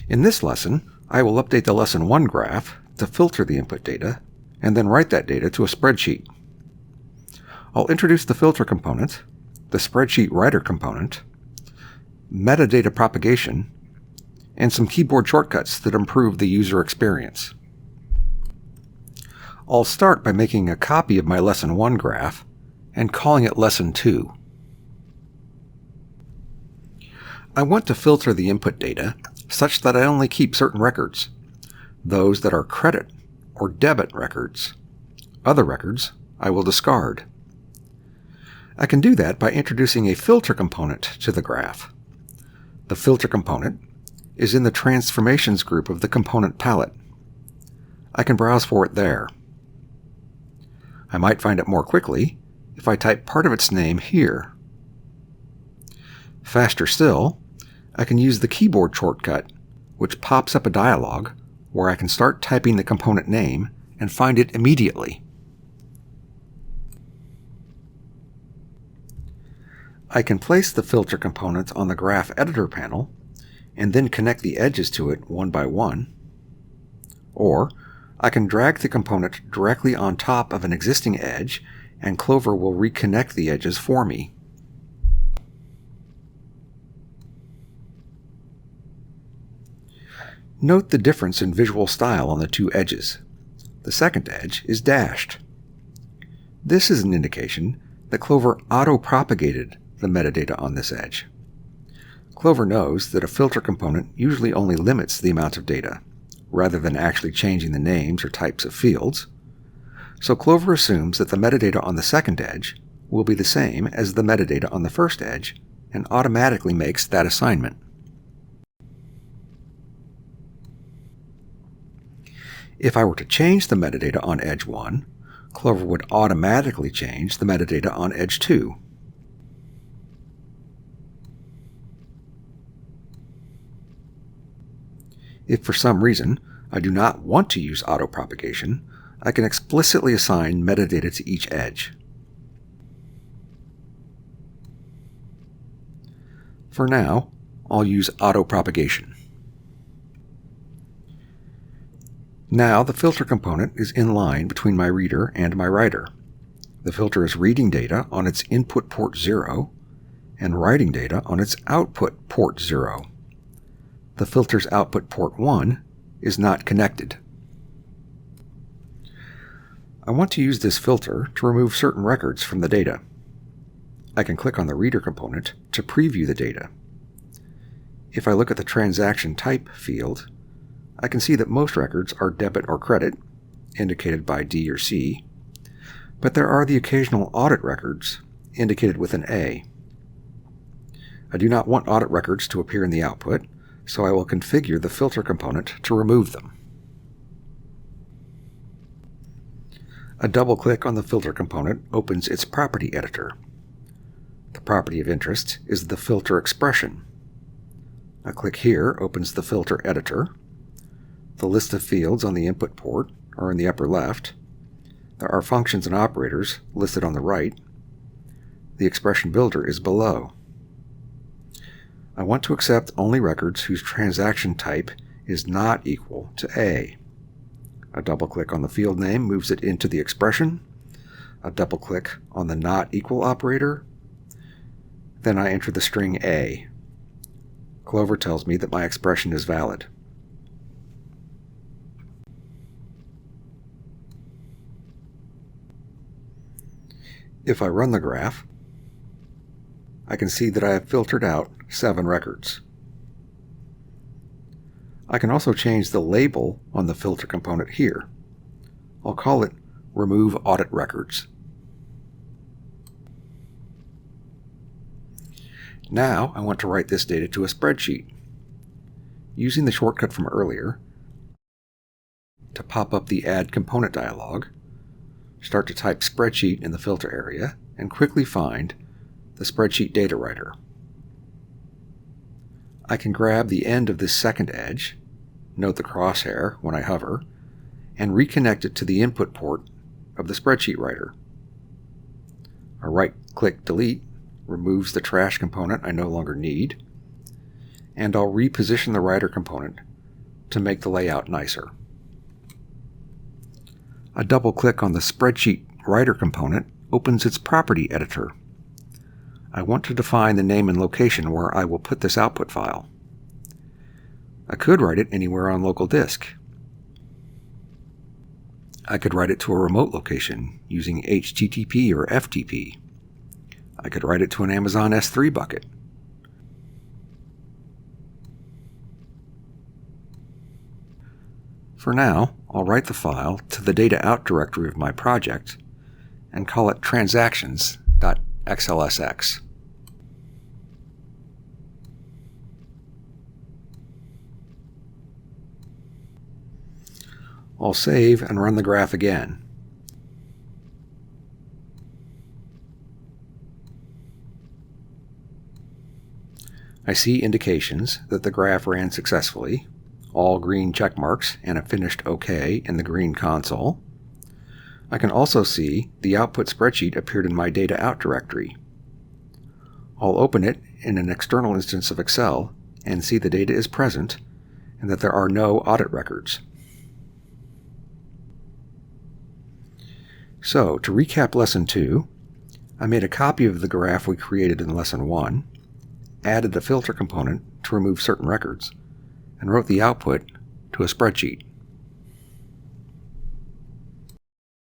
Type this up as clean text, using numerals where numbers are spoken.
In this lesson, I will update the Lesson 1 graph to filter the input data, and then write that data to a spreadsheet. I'll introduce the filter component, the spreadsheet writer component, metadata propagation, and some keyboard shortcuts that improve the user experience. I'll start by making a copy of my Lesson 1 graph and calling it Lesson 2. I want to filter the input data such that I only keep certain records, those that are credit or debit records. Other records I will discard. I can do that by introducing a filter component to the graph. The filter component is in the Transformations group of the component palette. I can browse for it there. I might find it more quickly if I type part of its name here. Faster still, I can use the keyboard shortcut, which pops up a dialog where I can start typing the component name and find it immediately. I can place the filter component on the Graph Editor panel and then connect the edges to it one by one, or I can drag the component directly on top of an existing edge and Clover will reconnect the edges for me. Note the difference in visual style on the two edges. The second edge is dashed. This is an indication that Clover auto-propagated the metadata on this edge. Clover knows that a filter component usually only limits the amount of data, rather than actually changing the names or types of fields, so Clover assumes that the metadata on the second edge will be the same as the metadata on the first edge and automatically makes that assignment. If I were to change the metadata on edge 1, Clover would automatically change the metadata on edge 2. If for some reason I do not want to use auto-propagation, I can explicitly assign metadata to each edge. For now, I'll use auto-propagation. Now the filter component is in line between my reader and my writer. The filter is reading data on its input port 0 and writing data on its output port 0. The filter's output port 1 is not connected. I want to use this filter to remove certain records from the data. I can click on the reader component to preview the data. If I look at the transaction type field, I can see that most records are debit or credit, indicated by D or C, but there are the occasional audit records, indicated with an A. I do not want audit records to appear in the output, so I will configure the filter component to remove them. A double-click on the filter component opens its property editor. The property of interest is the filter expression. A click here opens the filter editor. The list of fields on the input port are in the upper left. There are functions and operators listed on the right. The expression builder is below. I want to accept only records whose transaction type is not equal to A. A double-click on the field name moves it into the expression. A double-click on the not equal operator. Then I enter the string A. Clover tells me that my expression is valid. If I run the graph, I can see that I have filtered out 7 records. I can also change the label on the filter component here. I'll call it Remove Audit Records. Now I want to write this data to a spreadsheet. Using the shortcut from earlier, to pop up the Add Component dialog, start to type Spreadsheet in the filter area, and quickly find the Spreadsheet Data Writer. I can grab the end of this second edge, note the crosshair when I hover, and reconnect it to the input port of the Spreadsheet Writer. A right-click Delete removes the trash component I no longer need, and I'll reposition the writer component to make the layout nicer. A double click on the Spreadsheet Writer component opens its property editor. I want to define the name and location where I will put this output file. I could write it anywhere on local disk. I could write it to a remote location using HTTP or FTP. I could write it to an Amazon S3 bucket. For now, I'll write the file to the data out directory of my project and call it transactions.xlsx. I'll save and run the graph again. I see indications that the graph ran successfully, all green check marks and a finished OK in the green console. I can also see the output spreadsheet appeared in my data out directory. I'll open it in an external instance of Excel and see the data is present and that there are no audit records. So, to recap Lesson 2, I made a copy of the graph we created in Lesson 1, added the filter component to remove certain records, and wrote the output to a spreadsheet.